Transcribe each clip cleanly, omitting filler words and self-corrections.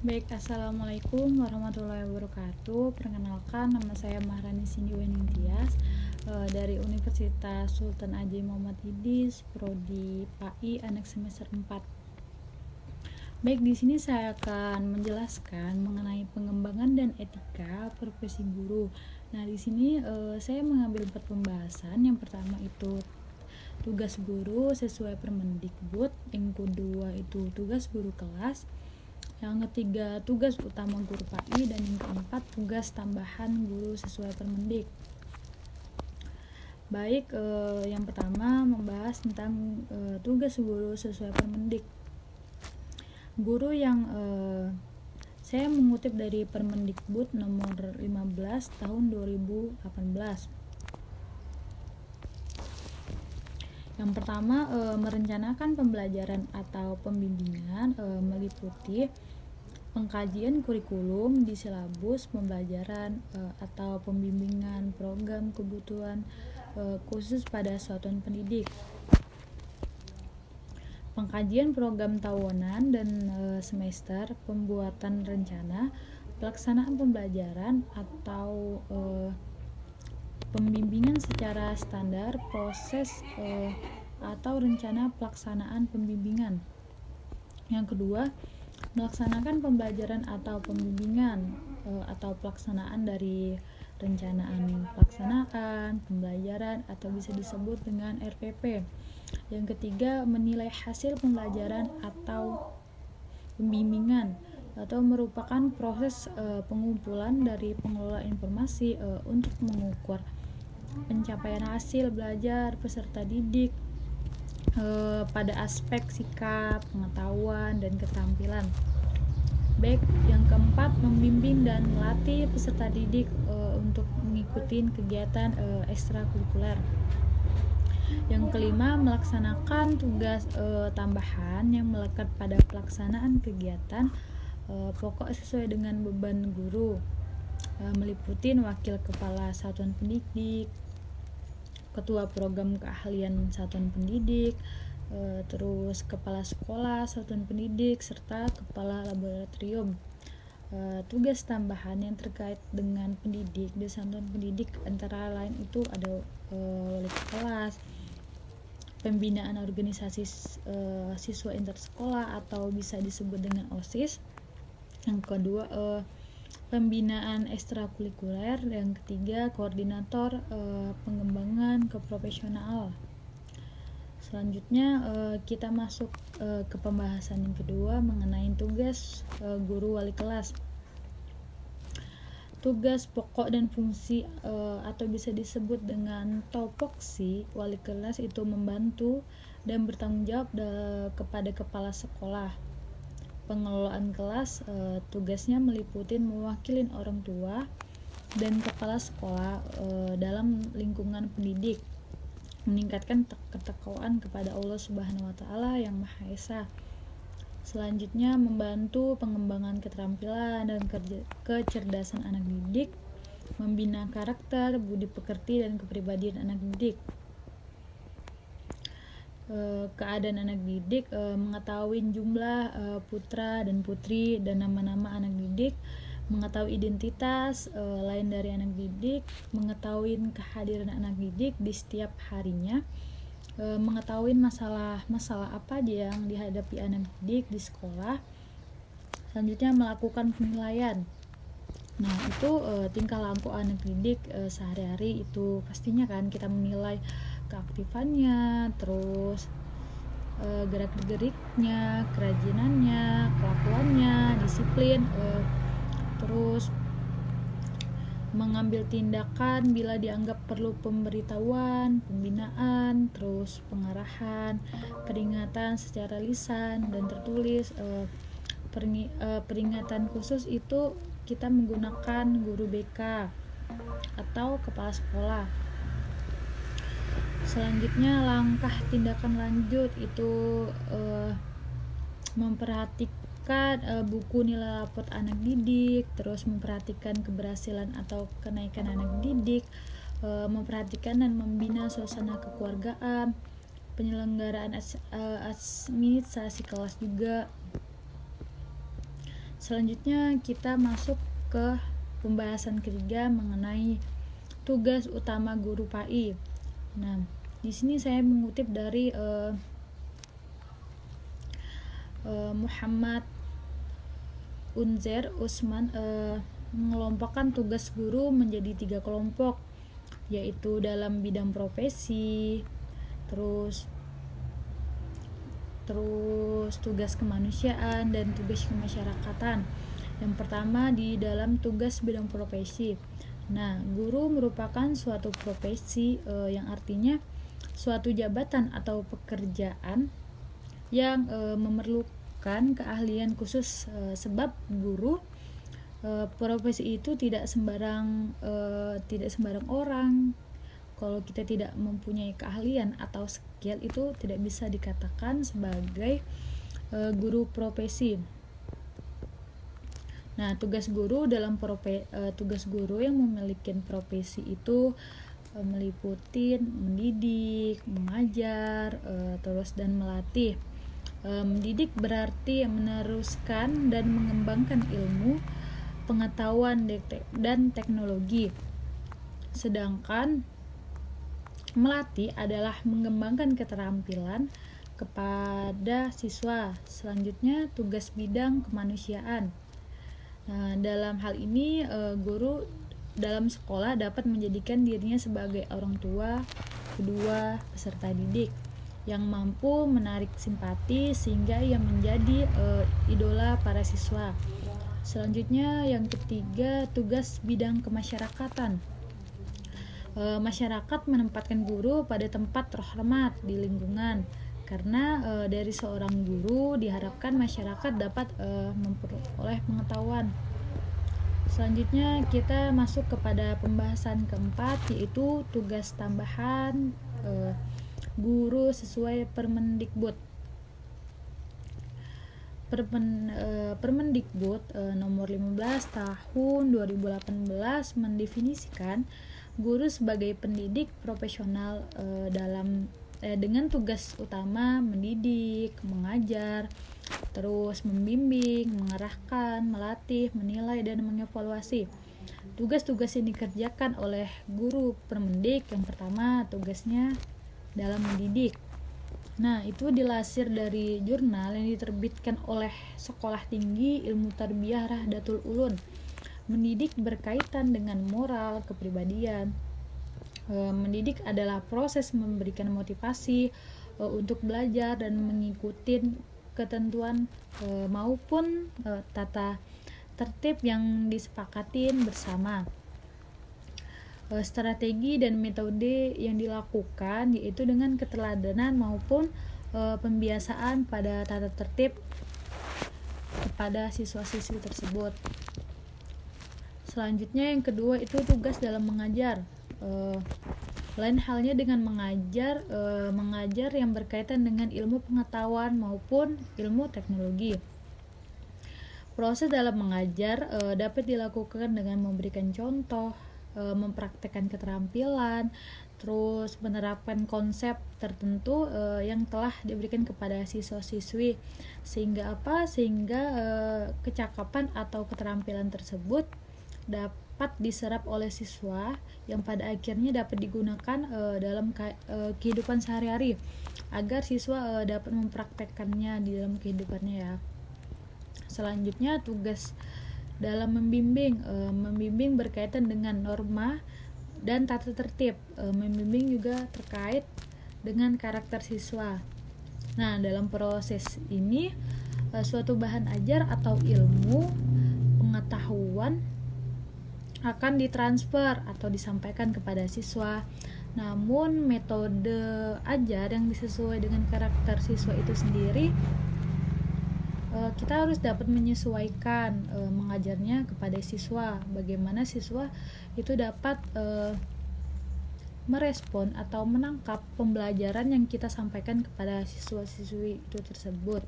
Baik, Assalamualaikum warahmatullahi wabarakatuh. Perkenalkan, nama saya Mahrani Cindy Weningtyas dari Universitas Sultan Haji Muhammad Idris, Prodi PAI, Anak semester 4. Baik, di sini saya akan menjelaskan mengenai pengembangan dan etika profesi guru. Nah, di sini saya mengambil 4 pembahasan. Yang pertama itu tugas guru sesuai Permendikbud, yang kedua itu tugas guru kelas, yang ketiga tugas utama guru PAI, dan yang keempat tugas tambahan guru sesuai Permendik. Baik, yang pertama membahas tentang tugas guru sesuai Permendik. Guru yang saya mengutip dari Permendikbud nomor 15 tahun 2018. Yang pertama, merencanakan pembelajaran atau pembimbingan meliputi pengkajian kurikulum di silabus pembelajaran atau pembimbingan program kebutuhan khusus pada satuan pendidik, pengkajian program tahunan dan semester, pembuatan rencana pelaksanaan pembelajaran atau pembimbingan secara standar, proses atau rencana pelaksanaan pembimbingan. Yang kedua, melaksanakan pembelajaran atau pembimbingan atau pelaksanaan dari rencanaan pelaksanaan pembelajaran atau bisa disebut dengan RPP. Yang ketiga, menilai hasil pembelajaran atau pembimbingan atau merupakan proses pengumpulan dari pengelola informasi untuk mengukur pencapaian hasil belajar peserta didik pada aspek sikap, pengetahuan, dan keterampilan. Baik, yang keempat, membimbing dan melatih peserta didik untuk mengikuti kegiatan ekstrakurikuler. Yang kelima, melaksanakan tugas tambahan yang melekat pada pelaksanaan kegiatan pokok sesuai dengan beban guru, meliputi wakil kepala satuan pendidik, ketua program keahlian satuan pendidik, terus kepala sekolah satuan pendidik, serta kepala laboratorium. Tugas tambahan yang terkait dengan pendidik di satuan pendidik antara lain itu ada wali kelas, pembinaan organisasi siswa intersekolah atau bisa disebut dengan OSIS. Yang kedua, pembinaan ekstrakurikuler. Yang ketiga, koordinator pengembangan keprofesional. Selanjutnya kita masuk ke pembahasan yang kedua mengenai tugas guru wali kelas. Tugas pokok dan fungsi atau bisa disebut dengan topoksi wali kelas itu membantu dan bertanggung jawab kepada kepala sekolah. Pengelolaan kelas tugasnya meliputi mewakili orang tua dan kepala sekolah dalam lingkungan pendidik, meningkatkan ketakwaan kepada Allah Subhanahu wa taala yang Maha Esa. Selanjutnya, membantu pengembangan keterampilan dan kecerdasan anak didik, membina karakter, budi pekerti, dan kepribadian anak didik. Keadaan anak didik, mengetahui jumlah putra dan putri dan nama-nama anak didik, mengetahui identitas lain dari anak didik, mengetahui kehadiran anak didik di setiap harinya, mengetahui masalah apa aja yang dihadapi anak didik di sekolah. Selanjutnya, melakukan penilaian. Nah, itu tingkah laku anak didik sehari-hari itu pastinya kan kita menilai keaktifannya, terus gerak-geriknya, kerajinannya, kelakuannya, disiplin, terus mengambil tindakan bila dianggap perlu pemberitahuan, pembinaan, terus pengarahan, peringatan secara lisan dan tertulis. Peringatan khusus itu kita menggunakan guru BK atau kepala sekolah. Selanjutnya, langkah tindakan lanjut itu memperhatikan buku nilai rapot anak didik, terus memperhatikan keberhasilan atau kenaikan anak didik, memperhatikan dan membina suasana kekeluargaan, penyelenggaraan administrasi kelas juga. Selanjutnya kita masuk ke pembahasan ketiga mengenai tugas utama guru PAI. Nah, di sini saya mengutip dari Muhammad Unzer Usman mengelompokkan tugas guru menjadi 3 kelompok, yaitu dalam bidang profesi, terus tugas kemanusiaan dan tugas kemasyarakatan. Yang pertama di dalam tugas bidang profesi. Nah, guru merupakan suatu profesi yang artinya suatu jabatan atau pekerjaan yang memerlukan keahlian khusus, sebab guru profesi itu tidak sembarang orang. Kalau kita tidak mempunyai keahlian atau skill, itu tidak bisa dikatakan sebagai guru profesi. Nah, tugas guru yang memiliki profesi itu meliputi mendidik, mengajar, terus dan melatih. Mendidik berarti meneruskan dan mengembangkan ilmu, pengetahuan dan teknologi. Sedangkan melatih adalah mengembangkan keterampilan kepada siswa. Selanjutnya tugas bidang kemanusiaan. Nah, dalam hal ini guru dalam sekolah dapat menjadikan dirinya sebagai orang tua kedua peserta didik yang mampu menarik simpati sehingga ia menjadi idola para siswa. Selanjutnya yang ketiga, tugas bidang kemasyarakatan. Masyarakat menempatkan guru pada tempat terhormat di lingkungan, karena dari seorang guru diharapkan masyarakat dapat memperoleh pengetahuan. Selanjutnya kita masuk kepada pembahasan keempat, yaitu tugas tambahan guru sesuai Permendikbud. Permendikbud nomor 15 tahun 2018 mendefinisikan guru sebagai pendidik profesional dengan tugas utama mendidik, mengajar, terus membimbing, mengarahkan, melatih, menilai, dan mengevaluasi. Tugas-tugas yang dikerjakan oleh guru Permendik, yang pertama tugasnya dalam mendidik. Nah, itu dilansir dari jurnal yang diterbitkan oleh Sekolah Tinggi Ilmu Tarbiyah Nahdlatul Ulum. Mendidik berkaitan dengan moral, kepribadian. Mendidik adalah proses memberikan motivasi untuk belajar dan mengikuti ketentuan maupun tata tertib yang disepakatin bersama. Strategi dan metode yang dilakukan yaitu dengan keteladanan maupun pembiasaan pada tata tertib kepada siswa-siswi tersebut. Selanjutnya yang kedua itu tugas dalam mengajar. Lain halnya dengan mengajar yang berkaitan dengan ilmu pengetahuan maupun ilmu teknologi. Proses dalam mengajar dapat dilakukan dengan memberikan contoh, mempraktekkan keterampilan, terus menerapkan konsep tertentu yang telah diberikan kepada siswa-siswi, sehingga kecakapan atau keterampilan tersebut dapat diserap oleh siswa yang pada akhirnya dapat digunakan dalam kehidupan sehari-hari agar siswa dapat mempraktekkannya di dalam kehidupannya ya. Selanjutnya tugas dalam membimbing berkaitan dengan norma dan tata tertib. Membimbing juga terkait dengan karakter siswa. Nah, dalam proses ini suatu bahan ajar atau ilmu pengetahuan akan ditransfer atau disampaikan kepada siswa. Namun metode ajar yang disesuai dengan karakter siswa itu sendiri, kita harus dapat menyesuaikan mengajarnya kepada siswa. Bagaimana siswa itu dapat merespon atau menangkap pembelajaran yang kita sampaikan kepada siswa-siswi itu tersebut.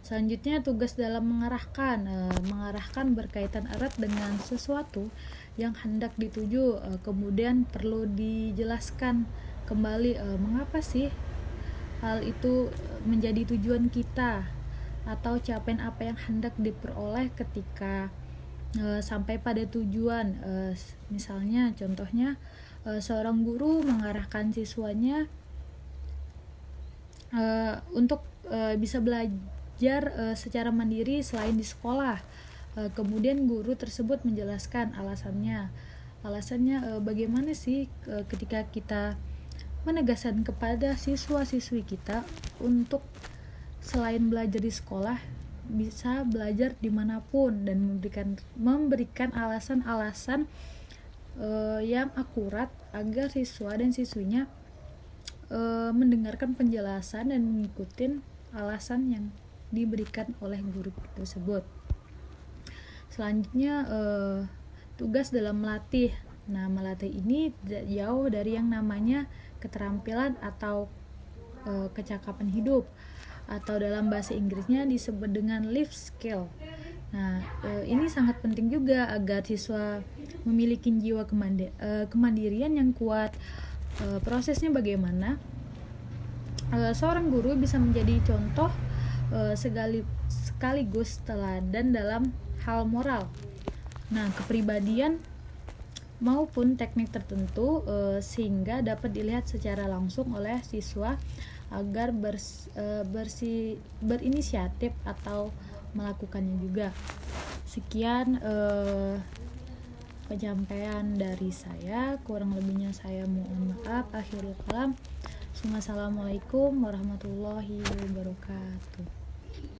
Selanjutnya tugas dalam mengarahkan berkaitan erat dengan sesuatu yang hendak dituju, kemudian perlu dijelaskan kembali mengapa sih hal itu menjadi tujuan kita. atau capaian apa yang hendak diperoleh ketika sampai pada tujuan. Misalnya contohnya seorang guru mengarahkan siswanya untuk bisa belajar secara mandiri selain di sekolah. Kemudian guru tersebut menjelaskan alasannya bagaimana sih ketika kita menegaskan kepada siswa-siswi kita untuk selain belajar di sekolah bisa belajar dimanapun, dan memberikan alasan-alasan yang akurat agar siswa dan siswinya mendengarkan penjelasan dan mengikuti alasan yang diberikan oleh guru tersebut. Selanjutnya tugas dalam melatih. Nah, melatih ini jauh dari yang namanya keterampilan atau kecakapan hidup, atau dalam bahasa Inggrisnya disebut dengan life skill. Nah, ini sangat penting juga agar siswa memiliki jiwa kemandirian yang kuat. Prosesnya bagaimana? Seorang guru bisa menjadi contoh sekaligus teladan dalam hal moral. Nah, kepribadian maupun teknik tertentu sehingga dapat dilihat secara langsung oleh siswa agar berinisiatif atau melakukannya juga. Sekian penyampaian dari saya, kurang lebihnya saya mohon maaf. Akhirul kalam. Assalamualaikum warahmatullahi wabarakatuh.